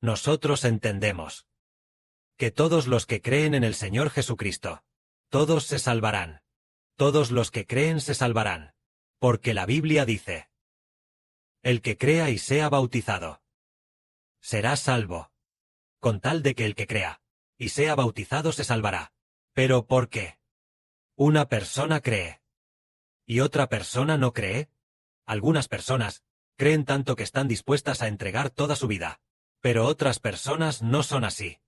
nosotros entendemos que todos los que creen en el Señor Jesucristo, todos se salvarán. Todos los que creen se salvarán. Porque la Biblia dice: el que crea y sea bautizado será salvo. Con tal de que el que crea y sea bautizado se salvará. ¿Pero por qué? Una persona cree y otra persona no cree. Algunas personas creen tanto que están dispuestas a entregar toda su vida, pero otras personas no son así.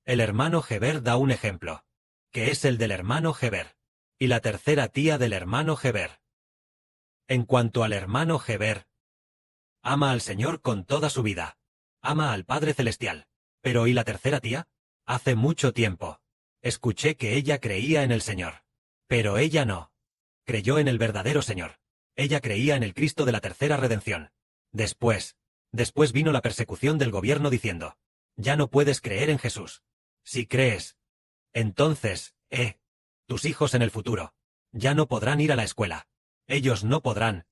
El hermano Heber da un ejemplo, que es el del hermano Heber, y la tercera tía del hermano Heber. En cuanto al hermano Heber, ama al Señor con toda su vida, ama al Padre Celestial. Pero ¿y la tercera tía? Hace mucho tiempo escuché que ella creía en el Señor. Pero ella no creyó en el verdadero Señor. Ella creía en el Cristo de la tercera redención. Después vino la persecución del gobierno diciendo: ya no puedes creer en Jesús. Si crees, entonces, tus hijos en el futuro ya no podrán ir a la escuela. Ellos no podrán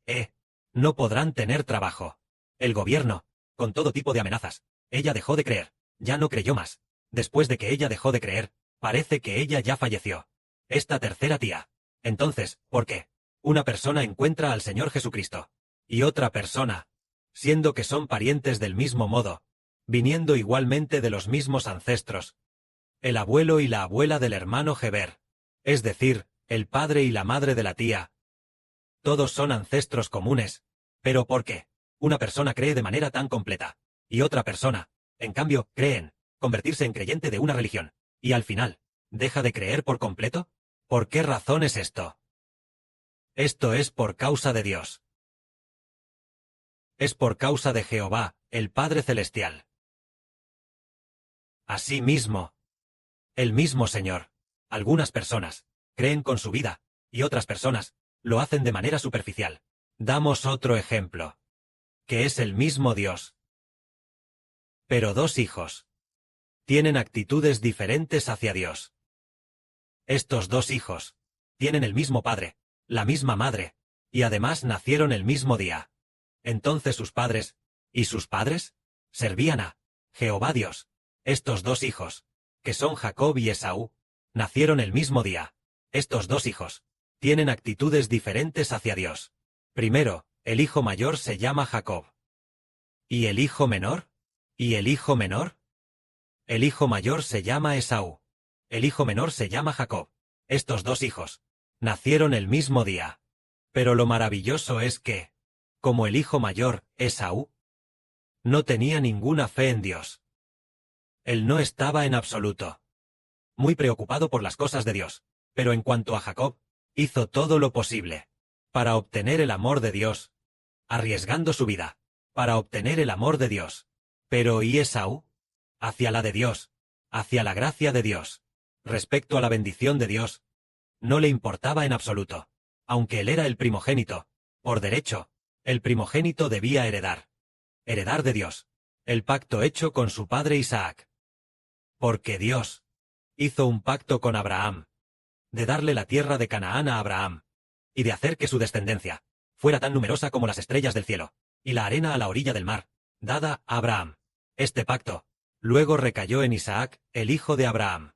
tener trabajo. El gobierno, con todo tipo de amenazas. Ella dejó de creer, ya no creyó más. Después de que ella dejó de creer, parece que ella ya falleció. Esta tercera tía. Entonces, ¿por qué una persona encuentra al Señor Jesucristo y otra persona, siendo que son parientes del mismo modo, viniendo igualmente de los mismos ancestros, el abuelo y la abuela del hermano Heber, es decir, el padre y la madre de la tía, todos son ancestros comunes? ¿Pero por qué una persona cree de manera tan completa y otra persona, en cambio, cree en convertirse en creyente de una religión y al final deja de creer por completo? ¿Por qué razón es esto? Esto es por causa de Dios. Es por causa de Jehová, el Padre Celestial. Asimismo, el mismo Señor, algunas personas creen con su vida, y otras personas lo hacen de manera superficial. Damos otro ejemplo, que es el mismo Dios. Pero dos hijos tienen actitudes diferentes hacia Dios. Estos dos hijos tienen el mismo padre, la misma madre, y además nacieron el mismo día. Entonces sus padres servían a Jehová Dios. Estos dos hijos, que son Jacob y Esaú, nacieron el mismo día. Estos dos hijos tienen actitudes diferentes hacia Dios. Primero, el hijo mayor se llama Jacob. ¿Y el hijo menor? ¿Y el hijo menor? El hijo mayor se llama Esaú. El hijo menor se llama Jacob. Estos dos hijos nacieron el mismo día. Pero lo maravilloso es que, como el hijo mayor, Esaú, no tenía ninguna fe en Dios. Él no estaba en absoluto muy preocupado por las cosas de Dios, pero en cuanto a Jacob, hizo todo lo posible para obtener el amor de Dios, arriesgando su vida para obtener el amor de Dios. Pero ¿y Esaú? Hacia la de Dios, hacia la gracia de Dios, respecto a la bendición de Dios, no le importaba en absoluto. Aunque él era el primogénito, por derecho, el primogénito debía heredar de Dios, el pacto hecho con su padre Isaac. Porque Dios hizo un pacto con Abraham, de darle la tierra de Canaán a Abraham, y de hacer que su descendencia fuera tan numerosa como las estrellas del cielo, y la arena a la orilla del mar, dada a Abraham. Este pacto luego recayó en Isaac, el hijo de Abraham.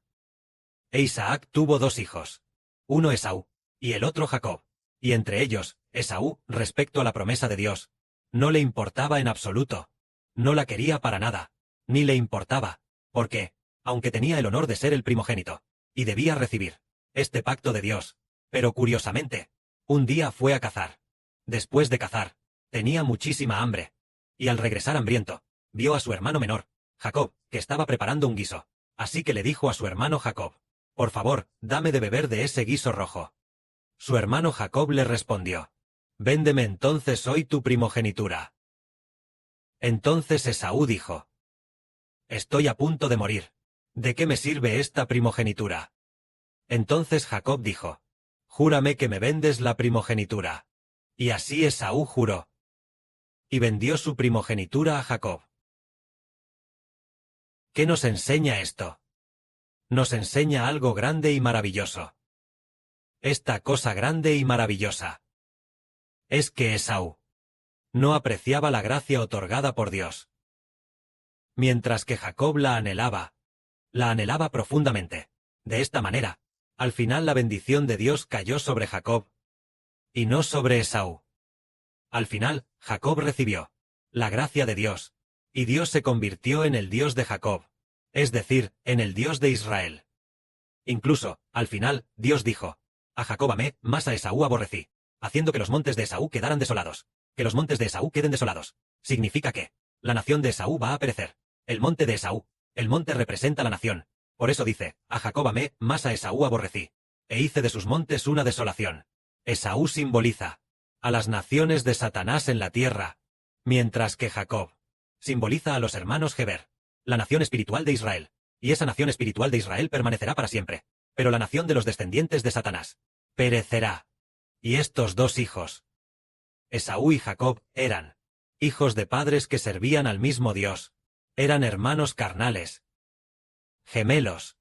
E Isaac tuvo dos hijos, uno Esaú, y el otro Jacob. Y entre ellos, Esaú, respecto a la promesa de Dios, no le importaba en absoluto. No la quería para nada, ni le importaba, porque, aunque tenía el honor de ser el primogénito, y debía recibir este pacto de Dios, pero curiosamente, un día fue a cazar. Después de cazar, tenía muchísima hambre, y al regresar hambriento, vio a su hermano menor, Jacob, que estaba preparando un guiso. Así que le dijo a su hermano Jacob: por favor, dame de beber de ese guiso rojo. Su hermano Jacob le respondió: véndeme entonces hoy tu primogenitura. Entonces Esaú dijo: estoy a punto de morir. ¿De qué me sirve esta primogenitura? Entonces Jacob dijo: júrame que me vendes la primogenitura. Y así Esaú juró. Y vendió su primogenitura a Jacob. ¿Qué nos enseña esto? Nos enseña algo grande y maravilloso. Esta cosa grande y maravillosa es que Esaú no apreciaba la gracia otorgada por Dios. mientras que Jacob la anhelaba profundamente. De esta manera, al final la bendición de Dios cayó sobre Jacob, y no sobre Esaú. Al final, Jacob recibió la gracia de Dios, y Dios se convirtió en el Dios de Jacob, es decir, en el Dios de Israel. Incluso, al final, Dios dijo: a Jacob amé, mas a Esaú aborrecí, haciendo que los montes de Esaú quedaran desolados. Que los montes de Esaú queden desolados significa que la nación de Esaú va a perecer. El monte de Esaú, el monte representa la nación. Por eso dice: a Jacob amé, mas a Esaú aborrecí, e hice de sus montes una desolación. Esaú simboliza a las naciones de Satanás en la tierra, mientras que Jacob simboliza a los hermanos Heber, la nación espiritual de Israel. Y esa nación espiritual de Israel permanecerá para siempre. Pero la nación de los descendientes de Satanás perecerá. Y estos dos hijos, Esaú y Jacob, eran hijos de padres que servían al mismo Dios. Eran hermanos carnales, gemelos.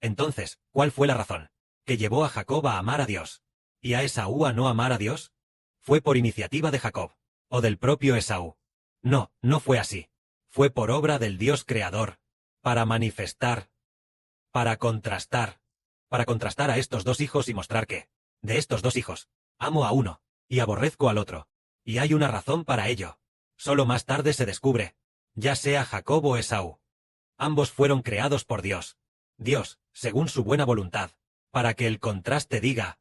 Entonces, ¿cuál fue la razón que llevó a Jacob a amar a Dios y a Esaú a no amar a Dios? ¿Fue por iniciativa de Jacob o del propio Esaú? No, no fue así. Fue por obra del Dios creador, para manifestar, para contrastar a estos dos hijos y mostrar que, de estos dos hijos, amo a uno, y aborrezco al otro. Y hay una razón para ello. Solo más tarde se descubre, ya sea Jacob o Esaú. Ambos fueron creados por Dios. Dios, según su buena voluntad, para que el contraste diga,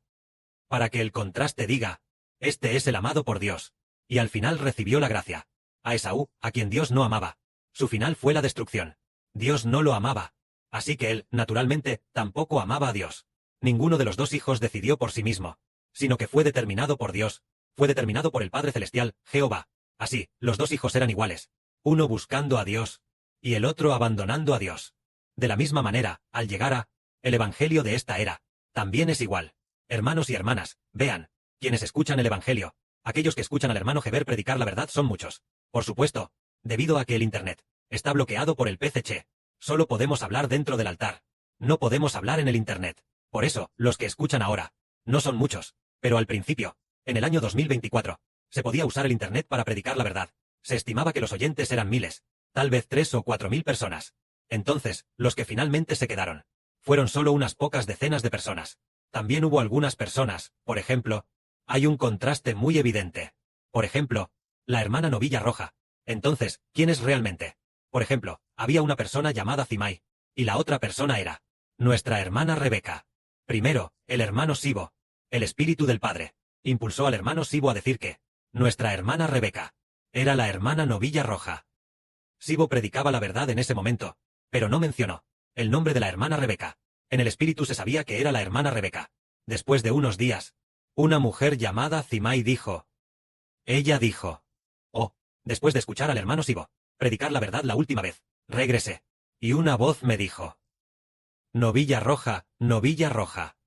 este es el amado por Dios. Y al final recibió la gracia. A Esaú, a quien Dios no amaba, su final fue la destrucción. Dios no lo amaba. Así que él, naturalmente, tampoco amaba a Dios. Ninguno de los dos hijos decidió por sí mismo, sino que fue determinado por Dios, fue determinado por el Padre Celestial, Jehová. Así, los dos hijos eran iguales, uno buscando a Dios, y el otro abandonando a Dios. De la misma manera, al llegar a el Evangelio de esta era, también es igual. Hermanos y hermanas, vean, quienes escuchan el Evangelio, aquellos que escuchan al hermano Heber predicar la verdad son muchos. Por supuesto, debido a que el Internet está bloqueado por el PCC, solo podemos hablar dentro del altar. No podemos hablar en el Internet. Por eso, los que escuchan ahora, no son muchos, pero al principio, en el año 2024, se podía usar el Internet para predicar la verdad. Se estimaba que los oyentes eran miles, tal vez 3 o 4 mil personas. Entonces, los que finalmente se quedaron, fueron solo unas pocas decenas de personas. También hubo algunas personas, por ejemplo, hay un contraste muy evidente. Por ejemplo, la hermana Novilla Roja. Entonces, ¿quién es realmente? Por ejemplo, había una persona llamada Zimai, y la otra persona era nuestra hermana Rebeca. Primero, el hermano Sibo, el Espíritu del Padre, impulsó al hermano Sibo a decir que nuestra hermana Rebeca era la hermana Novilla Roja. Sibo predicaba la verdad en ese momento, pero no mencionó el nombre de la hermana Rebeca. En el espíritu se sabía que era la hermana Rebeca. Después de unos días, una mujer llamada Zimai dijo, oh, después de escuchar al hermano Sibo predicar la verdad la última vez, regresé, y una voz me dijo, Novilla Roja, Novilla Roja.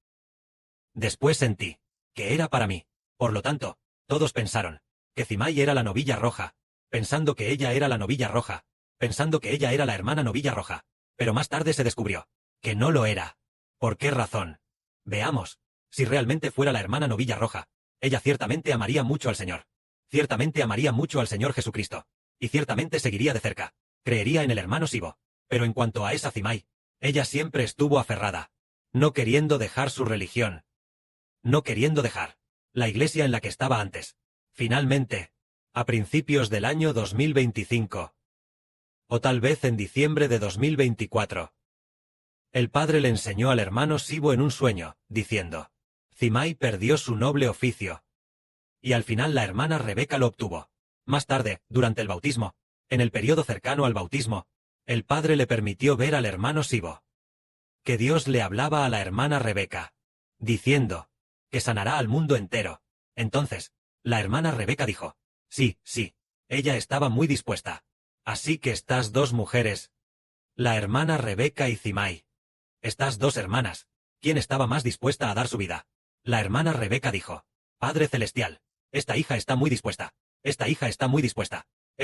Después sentí que era para mí. Por lo tanto, todos pensaron que Zimai era la Novilla Roja, pensando que ella era la Novilla Roja, pensando que ella era la hermana Novilla Roja. Pero más tarde se descubrió que no lo era. ¿Por qué razón? Veamos. Si realmente fuera la hermana Novilla Roja, ella ciertamente amaría mucho al Señor. Ciertamente amaría mucho al Señor Jesucristo. Y ciertamente seguiría de cerca. Creería en el hermano Sibo. Pero en cuanto a esa Zimai, ella siempre estuvo aferrada, no queriendo dejar su religión, no queriendo dejar la iglesia en la que estaba antes. Finalmente, a principios del año 2025, o tal vez en diciembre de 2024, el padre le enseñó al hermano Sibo en un sueño, diciendo, Zimai perdió su noble oficio. Y al final la hermana Rebeca lo obtuvo. Más tarde, durante el bautismo, en el periodo cercano al bautismo, el padre le permitió ver al hermano Sibo que Dios le hablaba a la hermana Rebeca, diciendo que sanará al mundo entero. Entonces, la hermana Rebeca dijo, sí, ella estaba muy dispuesta. Así que estas dos mujeres, la hermana Rebeca y Zimai, estas dos hermanas, ¿quién estaba más dispuesta a dar su vida? La hermana Rebeca dijo, Padre Celestial, esta hija está muy dispuesta, es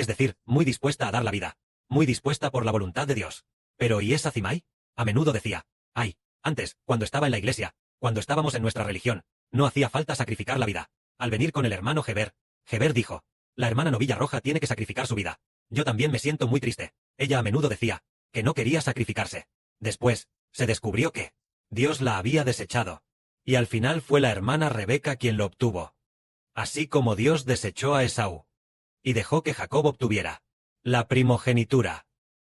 decir, muy dispuesta a dar la vida, muy dispuesta por la voluntad de Dios. Pero ¿y esa Zimai? A menudo decía, antes, cuando estaba en la iglesia, cuando estábamos en nuestra religión, no hacía falta sacrificar la vida. Al venir con el hermano Heber dijo, la hermana Novilla Roja tiene que sacrificar su vida. Yo también me siento muy triste. Ella a menudo decía que no quería sacrificarse. Después, se descubrió que Dios la había desechado. Y al final fue la hermana Rebeca quien lo obtuvo. Así como Dios desechó a Esaú. Y dejó que Jacob obtuviera la primogenitura.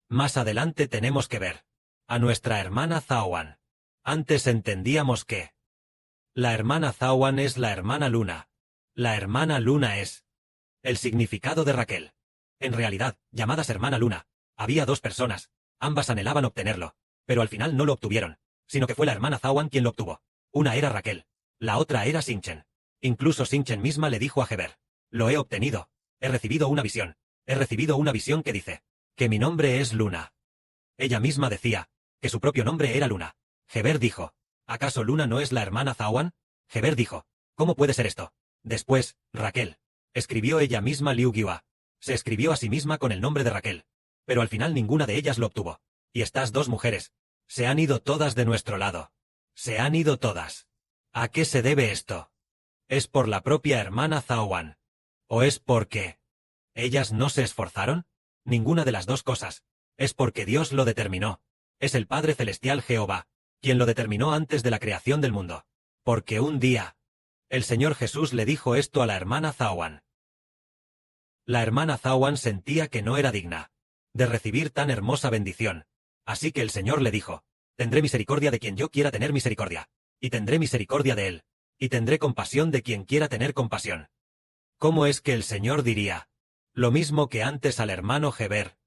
Más adelante tenemos que ver a nuestra hermana Zawan. Antes entendíamos que la hermana Zawan es la hermana Luna. La hermana Luna es el significado de Raquel. En realidad, llamadas hermana Luna, había dos personas, ambas anhelaban obtenerlo, pero al final no lo obtuvieron, sino que fue la hermana Zawan quien lo obtuvo. Una era Raquel, la otra era Sinchen. Incluso Sinchen misma le dijo a Heber: lo he obtenido, he recibido una visión que dice que mi nombre es Luna. Ella misma decía que su propio nombre era Luna. Heber dijo: ¿acaso Luna no es la hermana Zawan? Heber dijo: ¿cómo puede ser esto? Después, Raquel escribió ella misma Liu Gyua. Se escribió a sí misma con el nombre de Raquel. Pero al final ninguna de ellas lo obtuvo. Y estas dos mujeres se han ido todas de nuestro lado. Se han ido todas. ¿A qué se debe esto? ¿Es por la propia hermana Zawan? ¿O es porque ellas no se esforzaron? Ninguna de las dos cosas. Es porque Dios lo determinó. Es el Padre Celestial Jehová quien lo determinó antes de la creación del mundo. Porque un día el Señor Jesús le dijo esto a la hermana Zawan. La hermana Zawan sentía que no era digna de recibir tan hermosa bendición. Así que el Señor le dijo: tendré misericordia de quien yo quiera tener misericordia, y tendré misericordia de él, y tendré compasión de quien quiera tener compasión. ¿Cómo es que el Señor diría lo mismo que antes al hermano Heber?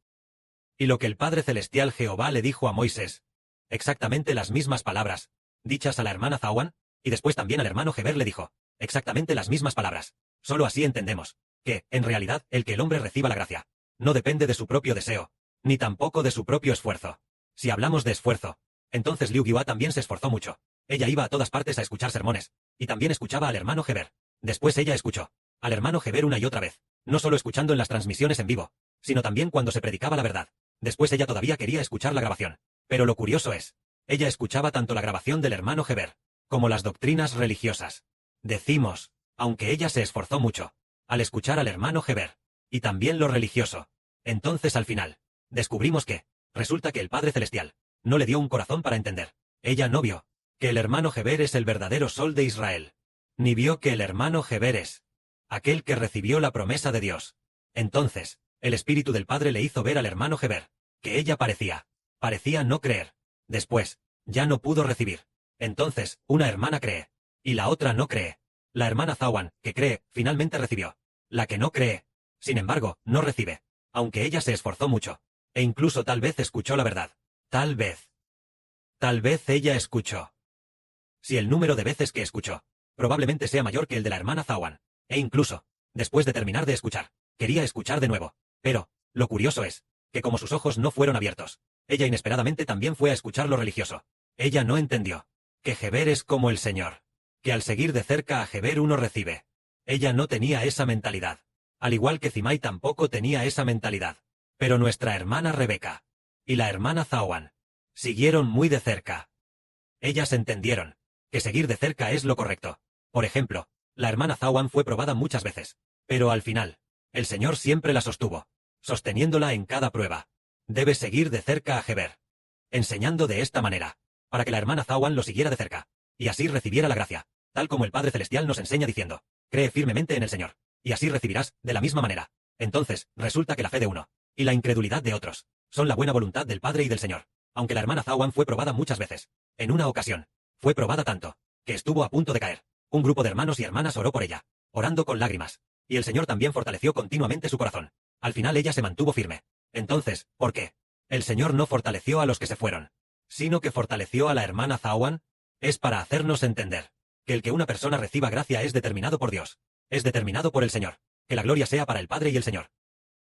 Y lo que el Padre Celestial Jehová le dijo a Moisés, exactamente las mismas palabras, dichas a la hermana Zawan, y después también al hermano Heber le dijo, exactamente las mismas palabras. Solo así entendemos que, en realidad, el que el hombre reciba la gracia, no depende de su propio deseo, ni tampoco de su propio esfuerzo. Si hablamos de esfuerzo, entonces Liu Gyua también se esforzó mucho. Ella iba a todas partes a escuchar sermones, y también escuchaba al hermano Heber. Después ella escuchó al hermano Heber una y otra vez, no solo escuchando en las transmisiones en vivo, sino también cuando se predicaba la verdad. Después ella todavía quería escuchar la grabación. Pero lo curioso es, ella escuchaba tanto la grabación del hermano Heber, como las doctrinas religiosas. Decimos, aunque ella se esforzó mucho al escuchar al hermano Heber, y también lo religioso. Entonces al final, descubrimos que, resulta que el Padre Celestial no le dio un corazón para entender. Ella no vio que el hermano Heber es el verdadero sol de Israel, ni vio que el hermano Heber es aquel que recibió la promesa de Dios. Entonces, el Espíritu del Padre le hizo ver al hermano Heber que ella parecía no creer. Después, ya no pudo recibir. Entonces, una hermana cree, y la otra no cree. La hermana Zawan, que cree, finalmente recibió. La que no cree, sin embargo, no recibe, aunque ella se esforzó mucho, e incluso tal vez escuchó la verdad. Tal vez. Tal vez ella escuchó. Si el número de veces que escuchó, probablemente sea mayor que el de la hermana Zawan, e incluso, después de terminar de escuchar, quería escuchar de nuevo. Pero, lo curioso es, que como sus ojos no fueron abiertos, ella inesperadamente también fue a escuchar lo religioso. Ella no entendió que Heber es como el Señor, que al seguir de cerca a Heber uno recibe. Ella no tenía esa mentalidad. Al igual que Zimai tampoco tenía esa mentalidad. Pero nuestra hermana Rebeca y la hermana Zawan siguieron muy de cerca. Ellas entendieron que seguir de cerca es lo correcto. Por ejemplo, la hermana Zawan fue probada muchas veces, pero al final, el Señor siempre la sostuvo, sosteniéndola en cada prueba. Debe seguir de cerca a Heber, enseñando de esta manera, para que la hermana Zawan lo siguiera de cerca, y así recibiera la gracia, tal como el Padre Celestial nos enseña diciendo, cree firmemente en el Señor, y así recibirás, de la misma manera. Entonces, resulta que la fe de uno, y la incredulidad de otros, son la buena voluntad del Padre y del Señor. Aunque la hermana Zawan fue probada muchas veces, en una ocasión, fue probada tanto, que estuvo a punto de caer. Un grupo de hermanos y hermanas oró por ella, orando con lágrimas, y el Señor también fortaleció continuamente su corazón. Al final ella se mantuvo firme. Entonces, ¿por qué? El Señor no fortaleció a los que se fueron, sino que fortaleció a la hermana Zawan. Es para hacernos entender que el que una persona reciba gracia es determinado por Dios, es determinado por el Señor. Que la gloria sea para el Padre y el Señor.